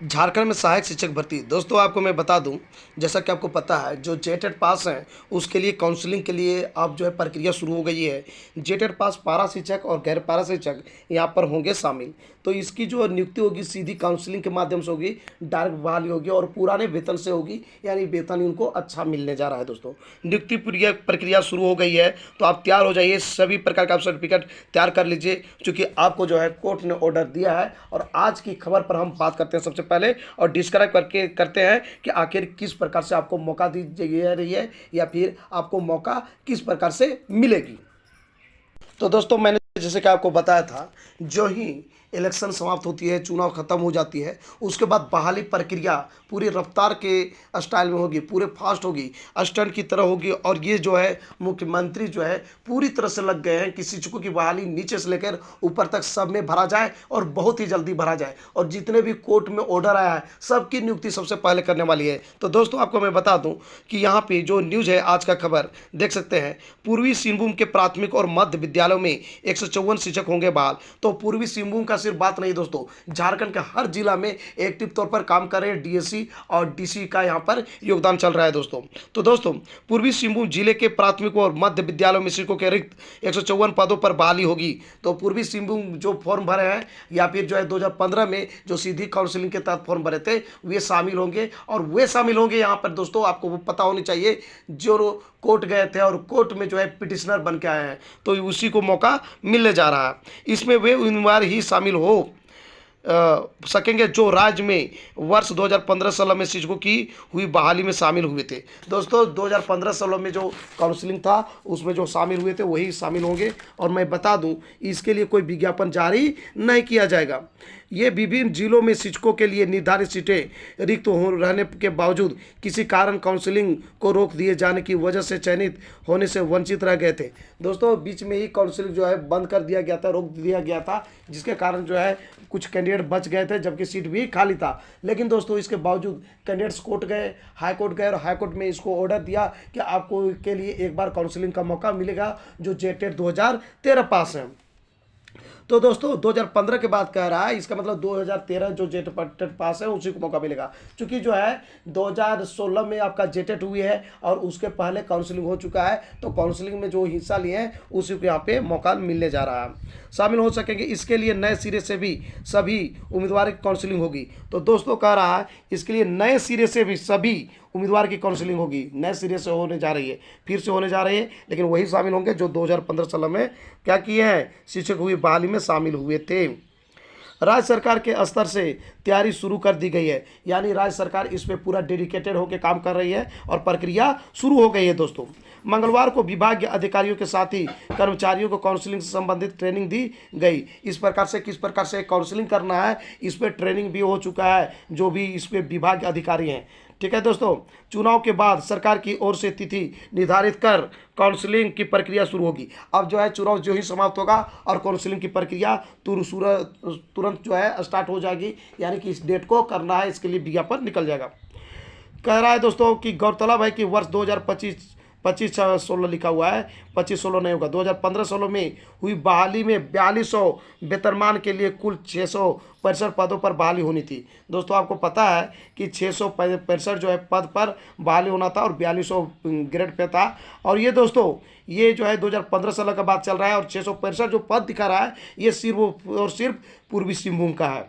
झारखंड में सहायक शिक्षक भर्ती। दोस्तों आपको मैं बता दूं, जैसा कि आपको पता है जो जेटेट पास हैं उसके लिए काउंसलिंग के लिए अब जो है प्रक्रिया शुरू हो गई है। जेटेट पास पारा शिक्षक और गैर पारा शिक्षक यहाँ पर होंगे शामिल। तो इसकी जो नियुक्ति होगी सीधी काउंसलिंग के माध्यम से होगी, डायरेक्ट बहाली होगी और पुराने वेतन से होगी, यानी वेतन उनको अच्छा मिलने जा रहा है। दोस्तों नियुक्ति प्रक्रिया शुरू हो गई है, तो आप तैयार हो जाइए, सभी प्रकार का सर्टिफिकेट तैयार कर लीजिए, क्योंकि आपको जो है कोर्ट ने ऑर्डर दिया है। और आज की खबर पर हम बात करते हैं सबसे पहले और डिस्क्राइब करके करते हैं कि आखिर किस प्रकार से आपको मौका दी जा रही है या फिर आपको मौका किस प्रकार से मिलेगी। तो दोस्तों मैंने जैसे कि आपको बताया था, जो ही इलेक्शन समाप्त होती है, चुनाव खत्म हो जाती है, उसके बाद बहाली प्रक्रिया पूरी रफ्तार के स्टाइल में होगी, पूरे फास्ट होगी, स्टंट की तरह होगी। और ये जो है मुख्यमंत्री जो है पूरी तरह से लग गए हैं कि शिक्षकों की बहाली नीचे से लेकर ऊपर तक सब में भरा जाए और बहुत ही जल्दी भरा जाए। और जितने भी कोर्ट में ऑर्डर आया है सबकी नियुक्ति सबसे पहले करने वाली है। तो दोस्तों आपको मैं बता दूं कि यहाँ पे जो न्यूज़ है, आज का खबर देख सकते हैं, पूर्वी सिंहभूम के प्राथमिक और मध्य विद्यालयों में 154 शिक्षक होंगे बहाल। तो पूर्वी सिंहभूम का सिर्फ बात नहीं दोस्तों, झारखंड के हर जिला में एक्टिव तौर पर काम कर रहे हैं डीएससी और डीसी का यहाँ पर योगदान चल रहा है दोस्तों। तो दोस्तों पूर्वी सिंहभूम जिले के प्राथमिक और मध्य विद्यालयों में शिक्षकों के रिक्त 154 पदों पर बहाली होगी। तो पूर्वी सिंहभूम जो फॉर्म भरे हैं या फिर जो है 2015 में जो सीधी काउंसिलिंग के तहत फॉर्म भरे थे, वे शामिल होंगे। और वे शामिल होंगे यहाँ पर दोस्तों, आपको वो पता होनी चाहिए, जो कोर्ट गए थे और कोर्ट में जो है पिटिशनर बन के आए हैं, तो उसी को मौका मिलने जा रहा है। इसमें वे उम्मीदवार ही शामिल हो सकेंगे जो राज्य में वर्ष 2015-16 में शिक्षकों की हुई बहाली में शामिल हुए थे। दोस्तों 2015-16 में जो काउंसलिंग था उसमें जो शामिल हुए थे वही शामिल होंगे। और मैं बता दूं, इसके लिए कोई विज्ञापन जारी नहीं किया जाएगा। ये विभिन्न जिलों में शिक्षकों के लिए निर्धारित सीटें रिक्त हो रहने के बावजूद किसी कारण काउंसलिंग को रोक दिए जाने की वजह से चयनित होने से वंचित रह गए थे। दोस्तों बीच में ही काउंसलिंग जो है बंद कर दिया गया था, रोक दिया गया था, जिसके कारण जो है कुछ कैंडिडेट बच गए थे, जबकि सीट भी खाली था। लेकिन दोस्तों इसके बावजूद कैंडिडेट्स कोर्ट गए, हाई कोर्ट गए और हाई कोर्ट में इसको ऑर्डर दिया कि आपको के लिए एक बार काउंसलिंग का मौका मिलेगा जो जेटेट 2013 पास है। तो दोस्तों 2015 के बाद कह रहा है, इसका मतलब 2013 जो जेटेट पास है उसी को मौका मिलेगा। क्योंकि जो है 2016 में आपका जेटेट हुई है और उसके पहले काउंसलिंग हो चुका है, तो काउंसलिंग में जो हिस्सा लिए हैं उसी को यहाँ पे मौका मिलने जा रहा है, शामिल हो सकेंगे। इसके लिए नए सिरे से भी सभी उम्मीदवार की काउंसलिंग होगी। तो दोस्तों कह रहा है इसके लिए नए सिरे से भी सभी उम्मीदवार की काउंसलिंग होगी, नए सिरे से होने जा रही है, फिर से होने जा रही है, लेकिन वही शामिल होंगे जो 2015-16 में क्या किए हैं, शिक्षक हुई बहाली में शामिल हुए थे। राज्य सरकार के स्तर से तैयारी शुरू कर दी गई है, यानी राज्य सरकार इस पे पूरा डेडिकेटेड होकर काम कर रही है और प्रक्रिया शुरू हो गई है। दोस्तों मंगलवार को विभागीय अधिकारियों के साथ ही कर्मचारियों को काउंसलिंग से संबंधित ट्रेनिंग दी गई। इस प्रकार से किस प्रकार से काउंसलिंग करना है इस पर ट्रेनिंग भी हो चुका है, जो भी इस पे विभागीय अधिकारी हैं। ठीक है दोस्तों, चुनाव के बाद सरकार की ओर से तिथि निर्धारित कर काउंसलिंग की प्रक्रिया शुरू होगी। अब जो है चुनाव जो ही समाप्त होगा और काउंसलिंग की प्रक्रिया तुरंत जो है स्टार्ट हो जाएगी, यानी कि इस डेट को करना है, इसके लिए विज्ञापन निकल जाएगा। कह रहा है दोस्तों कि गौरतलब है कि वर्ष 2025 25-16 लिखा हुआ है, 25-16 नहीं होगा, 2015-16 में हुई बहाली में 4200 वेतनमान के लिए कुल 665 पदों पर बहाली होनी थी। दोस्तों आपको पता है कि 665 जो है पद पर बहाली होना था और 4200 ग्रेड पे था। और ये दोस्तों ये जो है 2015-16 का बात चल रहा है और 665 जो पद दिखा रहा है ये सिर्फ और सिर्फ पूर्वी सिंहभूम का है।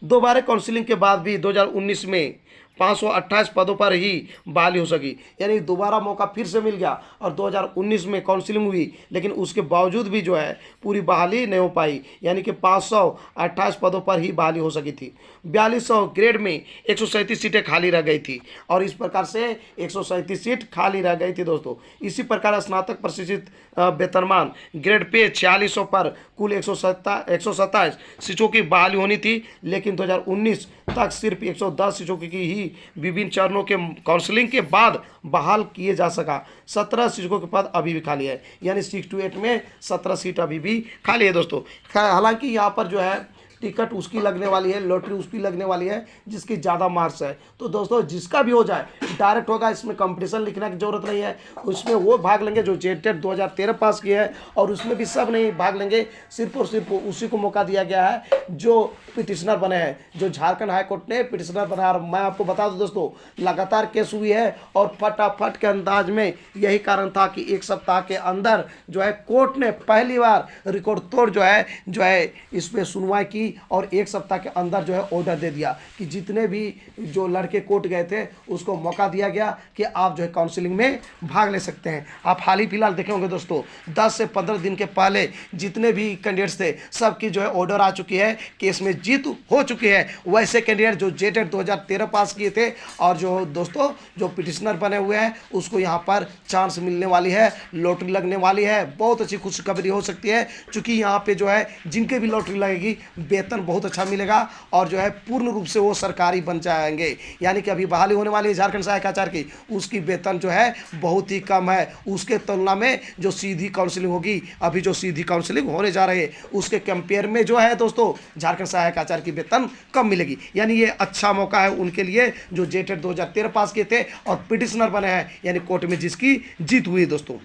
दोबारा काउंसलिंग के बाद भी 2019 में 528 पदों पर ही बहाली हो सकी, यानी दोबारा मौका फिर से मिल गया और 2019 में काउंसलिंग हुई, लेकिन उसके बावजूद भी जो है पूरी बहाली नहीं हो पाई, यानी कि 528 पदों पर ही बहाली हो सकी थी। 4200 ग्रेड में 137 सीटें खाली रह गई थी और इस प्रकार से 137 सीट खाली रह गई थी। दोस्तों इसी प्रकार स्नातक प्रशिक्षित वेतनमान ग्रेड पे 4600 पर कुल 127 सीटों की बहाली होनी थी, लेकिन 2019 तक सिर्फ 110 सीटों की ही विभिन्न चरणों के काउंसलिंग के बाद बहाल किए जा सका। 17 शिक्षकों के पद अभी भी खाली है, यानी 6 to 8 में 17 सीट अभी भी खाली है। दोस्तों हालांकि यहाँ पर जो है टिकट उसकी लगने वाली है, लॉटरी उसकी लगने वाली है जिसकी ज़्यादा मार्क्स है। तो दोस्तों जिसका भी हो जाए डायरेक्ट होगा, इसमें कंपटीशन लिखने की जरूरत नहीं है। उसमें वो भाग लेंगे जो जेटेट 2013 पास किए हैं, और उसमें भी सब नहीं भाग लेंगे, सिर्फ और सिर्फ उसी को मौका दिया गया है जो पिटिशनर बने हैं, जो झारखंड हाई कोर्ट ने पिटिशनर बनाया। और मैं आपको बता दूं दोस्तों, लगातार केस हुई है और फटाफट के अंदाज में यही कारण था कि एक सप्ताह के अंदर जो है कोर्ट ने पहली बार रिकॉर्ड तोड़ जो है इस पे सुनवाई की, और एक सप्ताह के अंदर जो है ऑर्डर दे दिया कि जितने भी जो लड़के कोर्ट गए थे उसको मौका दिया गया कि आप जो है काउंसलिंग में भाग ले सकते हैं। आप हाल ही फिलहाल देखे होंगे दोस्तों, 10 से 15 दिन के पहले जितने भी कैंडिडेट्स थे सबकी जो है ऑर्डर आ चुकी है, केस में जीत हो चुकी है। वैसे कैंडिडेट जो जेटेट 2013 पास किए थे और जो दोस्तों जो पिटिशनर बने हुए हैं उसको यहाँ पर चांस मिलने वाली है, लॉटरी लगने वाली है। बहुत अच्छी खुशखबरी हो सकती है, क्योंकि यहाँ पे जो है जिनके भी लॉटरी लगेगी वेतन बहुत अच्छा मिलेगा और जो है पूर्ण रूप से वो सरकारी बन जाएंगे। यानी कि अभी बहाली होने वाली है झारखंड सहायक आचार्य की, उसकी वेतन जो है बहुत ही कम है उसके तुलना में जो सीधी काउंसलिंग होगी, अभी जो सीधी काउंसलिंग होने जा रही है उसके कंपेयर में जो है दोस्तों झारखंड सहायक आचार्य की वेतन कम मिलेगी। यानी ये अच्छा मौका है उनके लिए जो जेटेट 2013 पास किए थे और पिटिशनर बने हैं, यानी कोर्ट में जिसकी जीत हुई दोस्तों।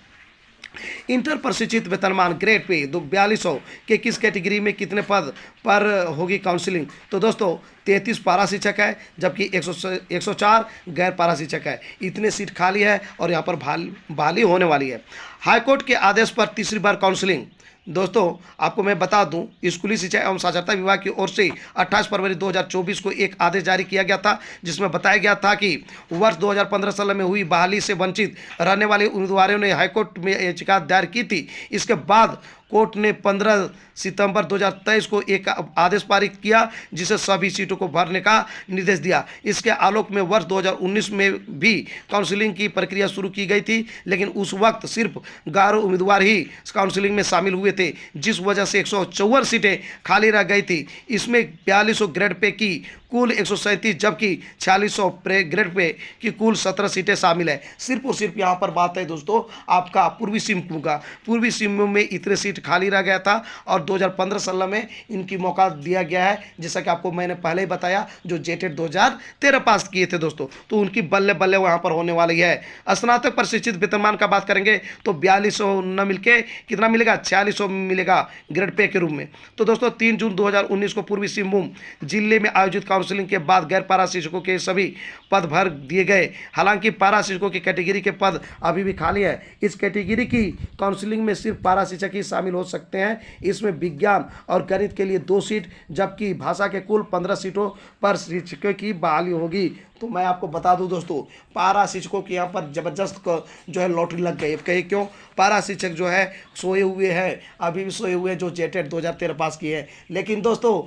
इंटर प्रशिक्षित वेतनमान ग्रेड पे 4200 के किस कैटेगरी में कितने पद पर होगी काउंसलिंग? तो दोस्तों 33 पारा शिक्षक है, जबकि 104 गैर पारा शिक्षक है। इतने सीट खाली है और यहाँ पर बहाली होने वाली है। हाईकोर्ट के आदेश पर तीसरी बार काउंसलिंग। दोस्तों आपको मैं बता दूं, स्कूली शिक्षा एवं साक्षरता विभाग की ओर से 28 फरवरी 2024 को एक आदेश जारी किया गया था, जिसमें बताया गया था कि वर्ष 2015-16 में हुई बहाली से वंचित रहने वाले उम्मीदवारों ने हाईकोर्ट में याचिका दायर की थी। इसके बाद कोर्ट ने 15 सितंबर 2023 को एक आदेश पारित किया जिसे सभी सीटों को भरने का निर्देश दिया। इसके आलोक में वर्ष 2019 में भी काउंसलिंग की प्रक्रिया शुरू की गई थी, लेकिन उस वक्त सिर्फ 11 उम्मीदवार ही काउंसलिंग में शामिल हुए थे, जिस वजह से 154 सीटें खाली रह गई थी। इसमें 4200 ग्रेड पे की कुल 137, जबकि 4600 ग्रेड पे की कुल 17 सीटें शामिल है। सिर्फ और सिर्फ यहाँ पर बात है दोस्तों आपका पूर्वी सिंहभूम का। पूर्वी सिंहभूम में इतने सीट खाली रह गया था और 2015-16 में इनकी मौका दिया गया है, जैसा कि आपको मैंने पहले ही बताया, जो जेटेट 2013 पास किए थे दोस्तों, तो उनकी बल्ले बल्ले वहाँ पर होने वाली है। स्नातक प्रशिक्षित वेतनमान का बात करेंगे तो 4200 न मिलके कितना मिलेगा, 4600 मिलेगा ग्रेड पे के रूप में। तो दोस्तों 3 जून 2019 को पूर्वी सिंहभूम जिले में आयोजित काउंसलिंग के बाद गैर पारा शिक्षकों के सभी पद भर दिए गए। हालांकि पारा शिक्षकों की कैटेगरी के पद अभी भी खाली है। इस कैटेगरी की काउंसलिंग में सिर्फ पारा शिक्षक ही शामिल हो सकते हैं। इसमें विज्ञान और गणित के लिए 2 सीट, जबकि भाषा के कुल 15 सीटों पर शिक्षकों की बहाली होगी। तो मैं आपको बता दूं दोस्तों, पारा शिक्षकों की यहाँ पर जबरदस्त जो है लॉटरी लग गई। कहे क्यों? पारा शिक्षक जो है सोए हुए हैं, अभी भी सोए हुए हैं जो जेटेट 2013 पास किए हैं। लेकिन दोस्तों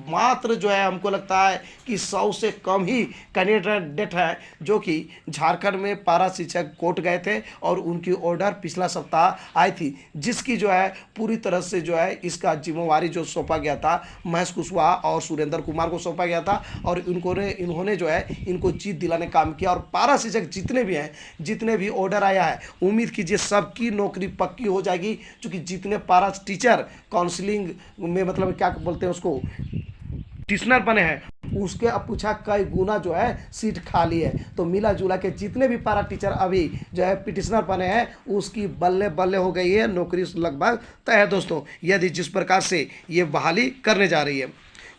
मात्र जो है हमको लगता है कि 100 से कम ही कैंडिडेट है जो कि झारखंड में पारा शिक्षक कोर्ट गए थे और उनकी ऑर्डर पिछला सप्ताह आई थी, जिसकी जो है पूरी तरह से जो है इसका जिम्मेवारी जो सौंपा गया था महेश कुशवाहा और सुरेंद्र कुमार को सौंपा गया था, और इन्होंने जो है इनको जीत दिलाने का काम किया। और पारा शिक्षक जितने भी हैं, जितने भी ऑर्डर आया है, उम्मीद कीजिए सबकी नौकरी पक्की हो जाएगी, क्योंकि जितने पारा टीचर काउंसलिंग में मतलब क्या बोलते हैं उसको टिशनर बने हैं, उसके अब पूछा कई गुना जो है सीट खाली है। तो मिला जुला के जितने भी पारा टीचर अभी जो है पिटिशनर बने हैं उसकी बल्ले बल्ले हो गई है, नौकरी लगभग तय है दोस्तों, यदि जिस प्रकार से ये बहाली करने जा रही है।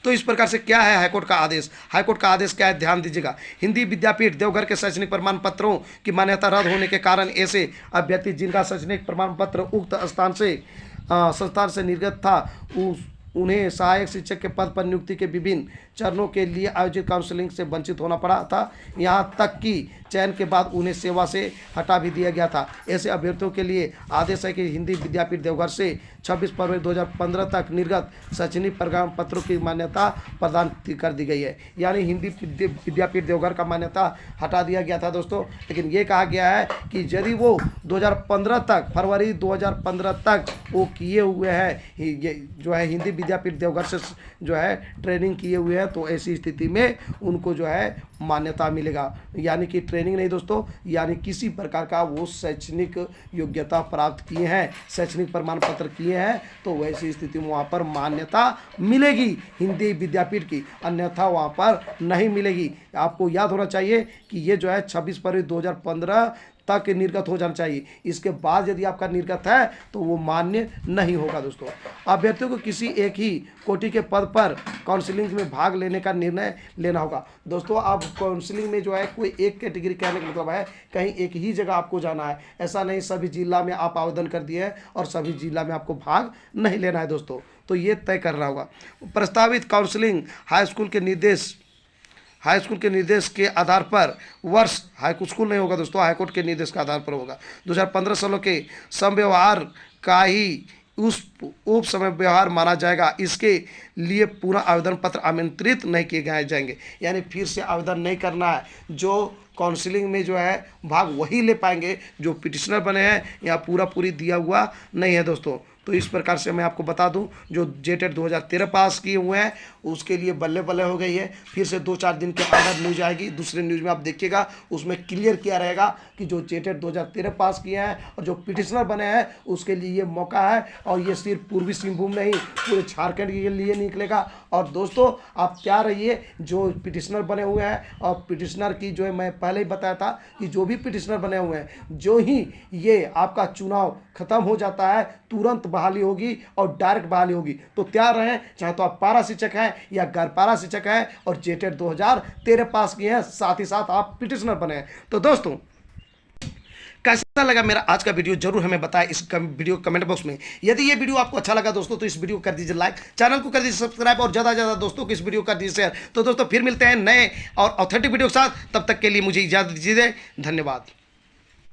तो इस प्रकार से क्या है हाईकोर्ट का आदेश? हाईकोर्ट का आदेश क्या है, ध्यान दीजिएगा। हिंदी विद्यापीठ देवघर के शैक्षणिक प्रमाण पत्रों की मान्यता रद्द होने के कारण ऐसे अभ्यर्थी जिनका शैक्षणिक प्रमाण पत्र उक्त संस्थान से निर्गत था उन्हें सहायक शिक्षक के पद पर नियुक्ति के विभिन्न चरणों के लिए आयोजित काउंसलिंग से वंचित होना पड़ा था। यहाँ तक कि चयन के बाद उन्हें सेवा से हटा भी दिया गया था। ऐसे अभ्यर्थियों के लिए आदेश है कि हिंदी विद्यापीठ देवघर से 26 फरवरी 2015 तक निर्गत शैक्षणिक प्रमाण पत्रों की मान्यता प्रदान कर दी गई है। यानी हिंदी विद्यापीठ देवघर का मान्यता हटा दिया गया था दोस्तों, लेकिन ये कहा गया है कि यदि वो 2015 तक फरवरी 2015 तक वो किए हुए हैं, ये जो है हिंदी विद्यापीठ देवघर से जो है ट्रेनिंग किए हुए हैं, तो ऐसी स्थिति में उनको जो है मान्यता मिलेगा। यानी कि ट्रेनिंग नहीं दोस्तों, यानी किसी प्रकार का वो शैक्षणिक योग्यता प्राप्त किए हैं, शैक्षणिक प्रमाण पत्र किए हैं, तो वैसी स्थिति में वहाँ पर मान्यता मिलेगी हिंदी विद्यापीठ की, अन्यथा वहाँ पर नहीं मिलेगी। आपको याद होना चाहिए कि ये जो है 26 फरवरी 2015 तक निर्गत हो जाना चाहिए। इसके बाद यदि आपका निर्गत है तो वो मान्य नहीं होगा। दोस्तों, अभ्यर्थियों को किसी एक ही कोटि के पद पर काउंसलिंग में भाग लेने का निर्णय लेना होगा। दोस्तों, आप काउंसलिंग में जो है कोई एक कैटेगरी, कहने का मतलब है कहीं एक ही जगह आपको जाना है, ऐसा नहीं सभी जिला में आप आवेदन कर दिए हैं और सभी जिला में आपको भाग नहीं लेना है दोस्तों, तो ये तय करना होगा। प्रस्तावित काउंसलिंग हाई स्कूल के निर्देश के आधार पर वर्ष, हाई स्कूल नहीं होगा दोस्तों, हाई कोर्ट के निर्देश के आधार पर होगा। 2015-16 के समव्यवहार का ही उस उप समय व्यवहार माना जाएगा। इसके लिए पूरा आवेदन पत्र आमंत्रित नहीं किए जाएंगे, यानी फिर से आवेदन नहीं करना है। जो काउंसलिंग में जो है भाग वही ले पाएंगे जो पिटिशनर बने हैं, या पूरी दिया हुआ नहीं है दोस्तों। तो इस प्रकार से मैं आपको बता दूं, जो जेटेट 2013 पास किए हुए हैं उसके लिए बल्ले बल्ले हो गई है। फिर से 2-4 दिन के अंदर न्यूज आएगी, दूसरे न्यूज में आप देखिएगा, उसमें क्लियर किया रहेगा कि जो जेटेट 2013 पास किए हैं और जो पिटिशनर बने हैं उसके लिए ये मौका है। और ये सिर्फ पूर्वी सिंहभूम नहीं, पूरे झारखंड के लिए निकलेगा। और दोस्तों, आप तैयार रहिए, जो पिटिशनर बने हुए हैं, और पिटिशनर की जो है मैं पहले ही बताया था कि जो भी पिटिशनर बने हुए हैं, जो ही ये आपका चुनाव खत्म हो जाता है तुरंत बहाली होगी और डायरेक्ट बहाली होगी। तो तैयार रहें, चाहे तो आप पारा शिक्षक हैं या गैर पारा शिक्षक हैं और जेटेट 2013 पास किए हैं, साथ ही साथ आप पिटिशनर बने हैं। तो दोस्तों, कैसा लगा मेरा आज का वीडियो जरूर हमें बताएं इस वीडियो कमेंट बॉक्स में। यदि ये वीडियो आपको अच्छा लगा दोस्तों तो इस वीडियो को कर दीजिए लाइक, चैनल को कर दीजिए सब्सक्राइब और ज़्यादा से ज़्यादा दोस्तों को इस वीडियो को कर दीजिए शेयर। तो दोस्तों, फिर मिलते हैं नए और ऑथेंटिक वीडियो के साथ, तब तक के लिए मुझे इजाज़त दीजिए। धन्यवाद।